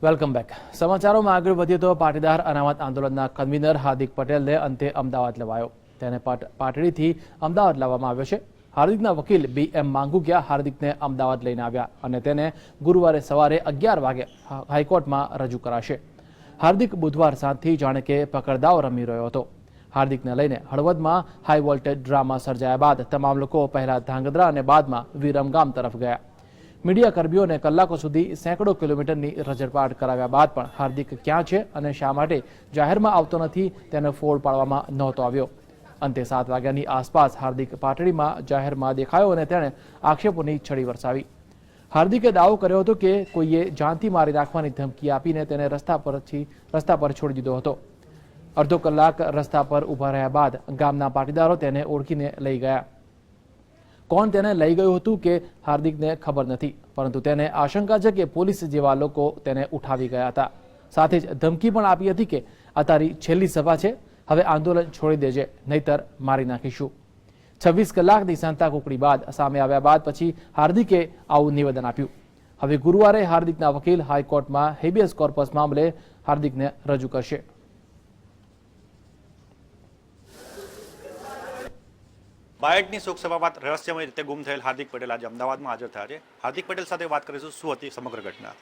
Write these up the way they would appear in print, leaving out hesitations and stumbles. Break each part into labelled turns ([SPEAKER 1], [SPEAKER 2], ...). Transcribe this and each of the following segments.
[SPEAKER 1] Welcome back. સમાચારોમાં આગળ વધીએ તો પાટીદાર અનામત આંદોલનના કન્વીનર હાર્દિક પટેલને અંતે અમદાવાદ લેવાયો. તેને પાટડીથી અમદાવાદ લાવવામાં આવ્યો છે. હાર્દિકના વકીલ BM માંગુકિયા હાર્દિકને અમદાવાદ લઈને આવ્યા અને તેને ગુરુવારે સવારે 11 વાગે હાઈકોર્ટમાં રજૂ કરાશે. હાર્દિક બુધવાર સાંજથી જાણે કે પકડદાવ રમી રહ્યો હતો. હાર્દિકને લઈને હળવદમાં હાઈ વોલ્ટેજ ડ્રામા સર્જાયા બાદ તમામ લોકો પહેલા ધાંગધ્રા અને બાદમાં વિરમગામ તરફ ગયા. મીડિયા કર્મીઓને કલાકો સુધી સેંકડો કિલોમીટરની રજળપાટ કરાવ્યા બાદ પણ હાર્દિક ક્યાં છે અને શા માટે જાહેરમાં આવતો નથી તેનો ફોડ પાડવામાં નહોતો આવ્યો. અંતે 7 વાગ્યાની આસપાસ હાર્દિક પાટડીમાં જાહેરમાં દેખાયો અને તેણે આક્ષેપોની છડી વરસાવી. હાર્દિકે દાવો કર્યો હતો કે કોઈએ જાનથી મારી નાખવાની ધમકી આપીને તેને રસ્તા પર છોડી દીધો હતો. અડધો કલાક રસ્તા પર ઊભા રહ્યા બાદ ગામના પાટીદારો તેને ઓળખીને લઈ ગયા. કોણ તેને લઈ ગયું હતું કે હાર્દિકને ખબર નથી, પરંતુ તેને આશંકા છે કે પોલીસ જેવા લોકો તેને ઉઠાવી ગયા હતા. સાથે જ ધમકી પણ આપી હતી કે આ તારી છેલ્લી સભા છે, હવે આંદોલન છોડી દેજે, નહીતર મારી નાખીશું. 26 કલાકની સંતાકુકડી બાદ સામે આવ્યા બાદ પછી હાર્દિકે આવું નિવેદન આપ્યું. હવે ગુરુવારે હાર્દિકના વકીલ હાઈકોર્ટમાં હેબિયસ કોર્પસ મામલે હાર્દિકને રજૂ કરશે.
[SPEAKER 2] બાયડની શોકસભા બાદ રહસ્યમય રીતે ગુમ થયેલ હાર્દિક પટેલ આજે અમદાવાદમાં હાજર થયા છે. હાર્દિક પટેલ સાથે વાત કરીશું. શું હતી સમગ્ર ઘટના?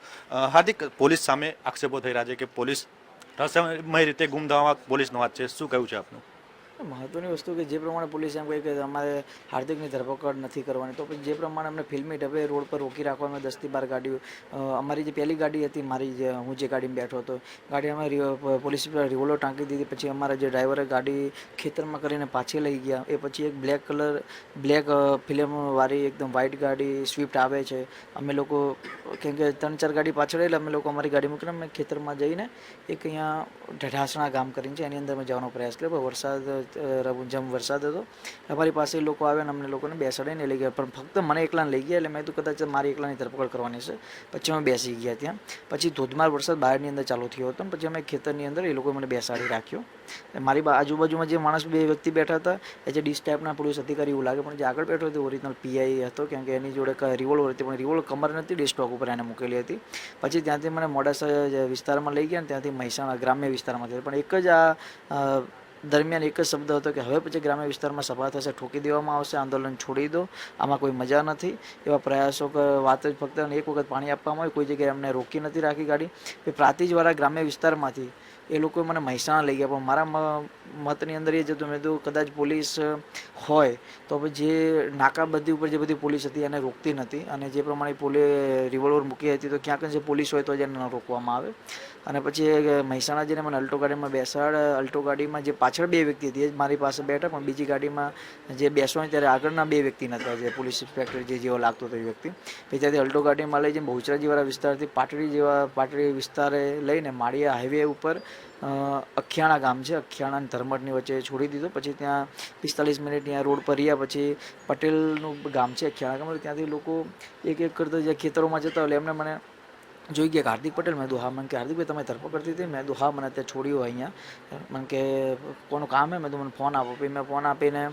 [SPEAKER 2] હાર્દિક, પોલીસ સામે આક્ષેપો થઈ રહ્યા છે કે પોલીસ રહસ્યમય રીતે ગુમ થવામાં પોલીસનો હાથ છે. શું કહ્યું છે આપનું?
[SPEAKER 3] મહત્વની વસ્તુ કે જે પ્રમાણે પોલીસે એમ કહી કે અમારે હાર્દિકની ધરપકડ નથી કરવાની, તો પછી જે પ્રમાણે અમને ફિલ્મી ઢબે રોડ પર રોકી રાખવામાં 10 થી 12 ગાડીઓ, અમારી જે પહેલી ગાડી હતી, હું જે ગાડીમાં બેઠો હતો, ગાડી અમે પોલીસ રિવોલ્વર ટાંકી દીધી. પછી અમારા જે ડ્રાઈવરે ગાડી ખેતરમાં કરીને પાછી લઈ ગયા. એ પછી એક બ્લેક ફિલ્મવાળી એકદમ વ્હાઇટ ગાડી સ્વિફ્ટ આવે છે. અમે લોકો કેમ કે 3-4 ગાડી પાછળ એટલે અમે લોકો અમારી ગાડી મૂકીને અમે ખેતરમાં જઈને એક અહીંયા ઢઢાસણા ગામ કરીને છે એની અંદર અમે જવાનો પ્રયાસ કર્યો. જેમ વરસાદ હતો, અમારી પાસે લોકો આવ્યા અને અમને લોકોને બેસાડીને લઈ ગયા, પણ ફક્ત મને એકલાને લઈ ગયા. એટલે મેં તો કદાચ મારી એકલાની ધરપકડ કરવાની છે. પછી અમે બેસી ગયા ત્યાં. પછી ધોધમાર વરસાદ બહારની અંદર ચાલુ થયો હતો. પછી અમે ખેતરની અંદર એ લોકોએ મને બેસાડી રાખ્યો. મારી આજુબાજુમાં જે માણસ 2 વ્યક્તિ બેઠા હતા એ જે ડીસ ટાઈપના પોલીસ અધિકારી એવું લાગે, પણ જે આગળ બેઠો હતો ઓરિજિનલ PI હતો, કેમ કે એની જોડે રિવોલ્વર હતી, પણ રિવોલ્વર કમર નથી, ડી સ્ટોક ઉપર એને મૂકેલી હતી. પછી ત્યાંથી મને મોડાસા વિસ્તારમાં લઈ ગયા અને ત્યાંથી મહેસાણા ગ્રામ્ય વિસ્તારમાં થયો. પણ એક જ આ દરમિયાન એક જ શબ્દ હતો કે હવે પછી ગ્રામ્ય વિસ્તારમાં સભા થશે, ઠોકી દેવામાં આવશે, આંદોલન છોડી દો, આમાં કોઈ મજા નથી. એવા પ્રયાસો વાત જ ફક્ત એક વખત પાણી આપવામાં આવ્યું, કોઈ જગ્યાએ અમને રોકી નથી રાખી ગાડી. પ્રાંતિજવાળા ગ્રામ્ય વિસ્તારમાંથી એ લોકોએ મને મહેસાણા લઈ ગયા. પણ મારા મતની અંદર એ જ હતું, મેં તો કદાચ પોલીસ હોય તો જે નાકાબંધી ઉપર જે બધી પોલીસ હતી એને રોકતી નથી, અને જે પ્રમાણે રિવોલ્વર મૂકી હતી તો ક્યાંક જે પોલીસ હોય તો જ એને ન રોકવામાં આવે. અને પછી મહેસાણા જઈને મને અલ્ટો ગાડીમાં બેસાડ. અલ્ટો ગાડીમાં જે પાછળ 2 વ્યક્તિ હતી એ જ મારી પાસે બેઠા, પણ બીજી ગાડીમાં જે બેસવાની ત્યારે આગળના 2 વ્યક્તિ નહોતા, જે પોલીસ ઇન્સ્પેક્ટર જેવો લાગતો હતો એ વ્યક્તિ. પછી ત્યાંથી અલ્ટો ગાડીમાં લઈ જઈને બહુચરાજીવાળા વિસ્તારથી પાટડી વિસ્તારે લઈને માળિયા હાઈવે ઉપર અખિયાણા ગામ છે, અખિયાણા અને ધર્મટની વચ્ચે છોડી દીધો. પછી ત્યાં 45 મિનિટ ત્યાં રોડ પર રહ્યા. પછી પટેલનું ગામ છે અખિયાણા ગામ, ત્યાંથી લોકો એક કરતા જે ખેતરોમાં જતા એટલે એમને મને જોઈ ગયા હાર્દિક પટેલ. મેં હા. મને કે હાર્દિકભાઈ તમે ધરપકડ હતી? મેં હા. મને ત્યાં છોડ્યું અહીંયા. મને કે કોનું કામ હે? મેં તો મને ફોન આપો. પછી મેં ફોન આપીને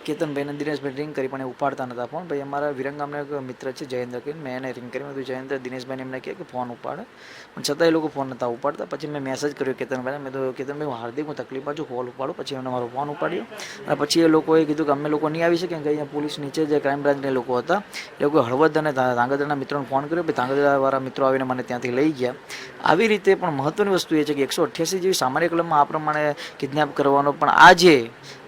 [SPEAKER 3] કેતનભાઈને દિનેશભાઈ રિંગ કરી, પણ એ ઉપાડતા નહોતા ફોન. ભાઈ અમારા વિરંગામના એક મિત્ર છે જયેન્દ્ર કરીને, મેં એને રિંગ કરી. મેં કીધું જયેન્દ્ર દિનેશભાઈને એમને કહે કે ફોન ઉપાડે, પણ છતાં એ લોકો ફોન નહોતા ઉપાડતા. પછી મેં મેસેજ કર્યો કેતનભાઈને. મેં તો કેતનભાઈ હું હાર્દિક હું તકલીફમાં છું, કોલ ઉપાડું. પછી એમને મારો ફોન ઉપાડ્યો. અને પછી એ લોકોએ કીધું કે અમે લોકો નહીં આવી શકીએ, કે અહીંયા પોલીસ નીચે જે ક્રાઇમ બ્રાન્ચના લોકો હતા એ લોકોએ હળવદ અને ધાંગધ્રાના મિત્રોને ફોન કર્યો. પછી ધાંગધ્રાવાળા મિત્રો આવીને મને ત્યાંથી લઈ ગયા. આવી રીતે પણ મહત્વની વસ્તુ એ છે કે 188 જેવી સામાન્ય કલમમાં આ પ્રમાણે કિડનેપ કરવાનો પણ આ જે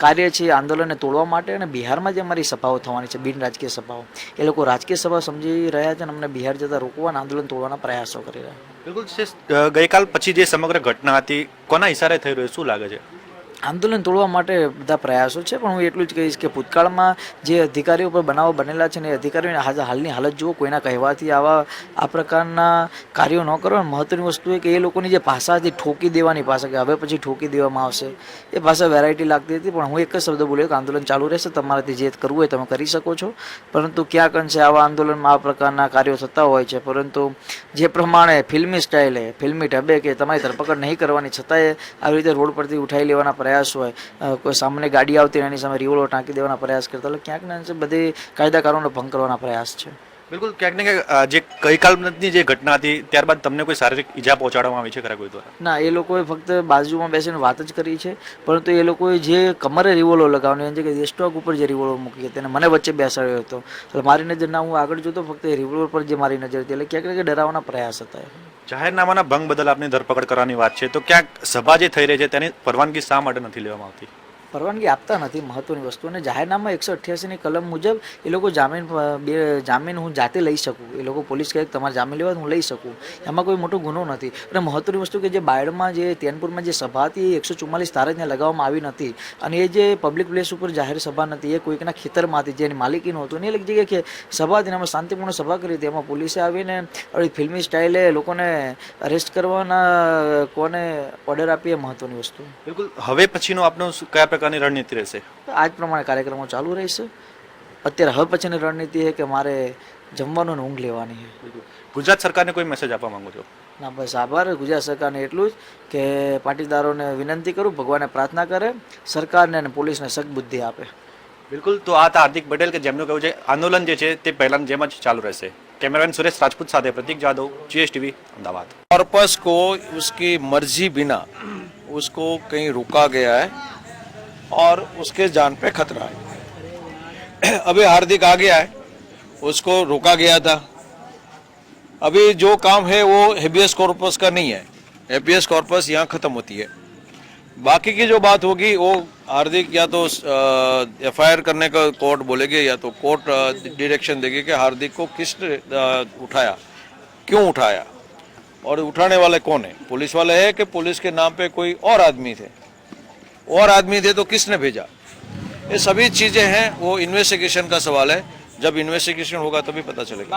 [SPEAKER 3] કાર્ય છે આંદોલનને તોડવા માટે. અને બિહારમાં જે અમારી સભાઓ થવાની છે, બિન રાજકીય સભાઓ, એ લોકો રાજકીય સભા સમજી રહ્યા છે અને અમને બિહાર જતા રોકવા અને આંદોલન તોડવાના પ્રયાસો કરી રહ્યા.
[SPEAKER 2] બિલકુલ. ગઈકાલ પછી જે સમગ્ર ઘટના હતી કોના ઇશારે થઈ રહ્યું શું લાગે છે?
[SPEAKER 3] આંદોલન તોડવા માટે બધા પ્રયાસો છે, પણ હું એટલું જ કહીશ કે ભૂતકાળમાં જે અધિકારીઓ પર બનાવો બનેલા છે ને એ અધિકારીઓની હાલની હાલત જુઓ. કોઈના કહેવાથી આ પ્રકારના કાર્યો ન કરવા. મહત્વની વસ્તુ એ કે એ લોકોની જે ભાષા હતી ઠોકી દેવાની ભાષા, કે હવે પછી ઠોકી દેવામાં આવશે, એ ભાષા વેરાયટી લાગતી હતી. પણ હું એક જ શબ્દ બોલ્યો કે આંદોલન ચાલુ રહેશે, તમારાથી જે કરવું હોય તમે કરી શકો છો. પરંતુ ક્યાંક અંશે આવા આંદોલનમાં આ પ્રકારના કાર્યો થતા હોય છે, પરંતુ જે પ્રમાણે ફિલ્મી સ્ટાઇલે ફિલ્મી ઢબે કે તમારી ધરપકડ નહીં કરવાની, છતાંય આવી રીતે રોડ પરથી ઉઠાવી લેવાના પ્રયાસ હોય, કોઈ સામે ગાડી આવતી એની સામે રિવોલ્વર ટાંકી દેવાના પ્રયાસ કરતા, એટલે ક્યાંક ને બધી કાયદા કાનૂનનો ભંગ કરવાના પ્રયાસ છે.
[SPEAKER 2] બિલકુલ ક્યાંક ને ક્યાંક જે ગઈકાલની જે ઘટના હતી ત્યારબાદ તમને કોઈ શારીરિક ઈજા પહોંચાડવામાં આવી છે ખરા કોઈ દ્વારા?
[SPEAKER 3] ના, એ લોકોએ ફક્ત બાજુમાં બેસીને વાત જ કરી છે, પરંતુ એ લોકોએ જે કમરે રિવોલ્વર લગાવવાની છે કે સ્ટોક ઉપર જે રિવોલ્વર મૂકી તેને મને વચ્ચે બેસાડ્યો હતો, એટલે મારી નજર ના હું આગળ જોતો, ફક્ત એ રિવોલ્વર પર જે મારી નજર હતી, એટલે ક્યાંક ને ક્યાંક ડરાવવાના પ્રયાસ હતા.
[SPEAKER 2] જાહેરનામાના ભંગ બદલ આપની ધરપકડ કરવાની વાત છે, તો ક્યાંક સભા જે થઈ રહી છે તેની પરવાનગી શા માટે નથી લેવામાં આવતી?
[SPEAKER 3] પરવાનગી આપતા નથી મહત્વની વસ્તુ, અને જાહેરનામા 188ની કલમ મુજબ એ લોકો જામીન હું જાતે લઈ શકું, એ લોકો પોલીસ કહે તમારે જામીન લેવા હું લઈ શકું, એમાં કોઈ મોટો ગુનો નથી. અને મહત્વની વસ્તુ કે જે બાયડમાં જે તેનપુરમાં જે સભા હતી એ 144 ધારા ત્યાં લગાવવામાં આવી નથી, અને એ જે પબ્લિક પ્લેસ ઉપર જાહેર સભા નથી, એ કોઈકના ખેતરમાં હતી જેની માલિકીનું હતું, અને એ જગ્યાએ કે સભા હતી એમાં શાંતિપૂર્ણ સભા કરી હતી, એમાં પોલીસે આવીને ફિલ્મી સ્ટાઇલે લોકોને અરેસ્ટ કરવાના કોને ઓર્ડર આપી એ મહત્વની વસ્તુ.
[SPEAKER 2] બિલકુલ, હવે પછીનો આપનો કયા પ્રકારની રણનીતિ રહેશે?
[SPEAKER 3] આજ પ્રમાણે કાર્યક્રમો ચાલુ રહેશે. અત્યારે હવે પછીની રણનીતિ છે કે મારે જમવાનું અને ઊંઘ લેવાની છે.
[SPEAKER 2] ગુજરાત સરકારને કોઈ મેસેજ આપવા માંગો છો?
[SPEAKER 3] ના, બસ આભાર ગુજરાત સરકારને એટલું જ કે પાટીદારોને વિનંતી કરું ભગવાનને પ્રાર્થના કરે, સરકારને અને પોલીસને સદબુદ્ધિ આપે.
[SPEAKER 2] બિલકુલ, તો આ હતા હાર્દિક પટેલ કે જેમનું કહેવું છે આંદોલન જે છે તે પહેલાની જેમ જ ચાલુ રહેશે. કેમેરામેન સુરેશ રાજપૂત સાથે પ્રતીક જાદવ, GSTV, અમદાવાદ.
[SPEAKER 4] पर्पस को उसकी मर्जी बिना उसको कहीं रोका गया है और उसके जान पे खतरा है. अभी हार्दिक आ गया है, उसको रोका गया था. अभी जो काम है वो हेबियस कॉर्पस का नहीं है, हेबियस कॉर्पस यहाँ खत्म होती है. बाकी की जो बात होगी वो हार्दिक या तो FIR करने का कोर्ट बोलेगी या तो कोर्ट डायरेक्शन देगी कि हार्दिक को किसने उठाया, क्यों उठाया और उठाने वाले कौन है, पुलिस वाले है कि पुलिस के नाम पे कोई और आदमी थे तो किसने भेजा. ये सभी चीज़ें हैं, वो इन्वेस्टिगेशन का सवाल है. जब इन्वेस्टिगेशन होगा तभी पता चलेगा.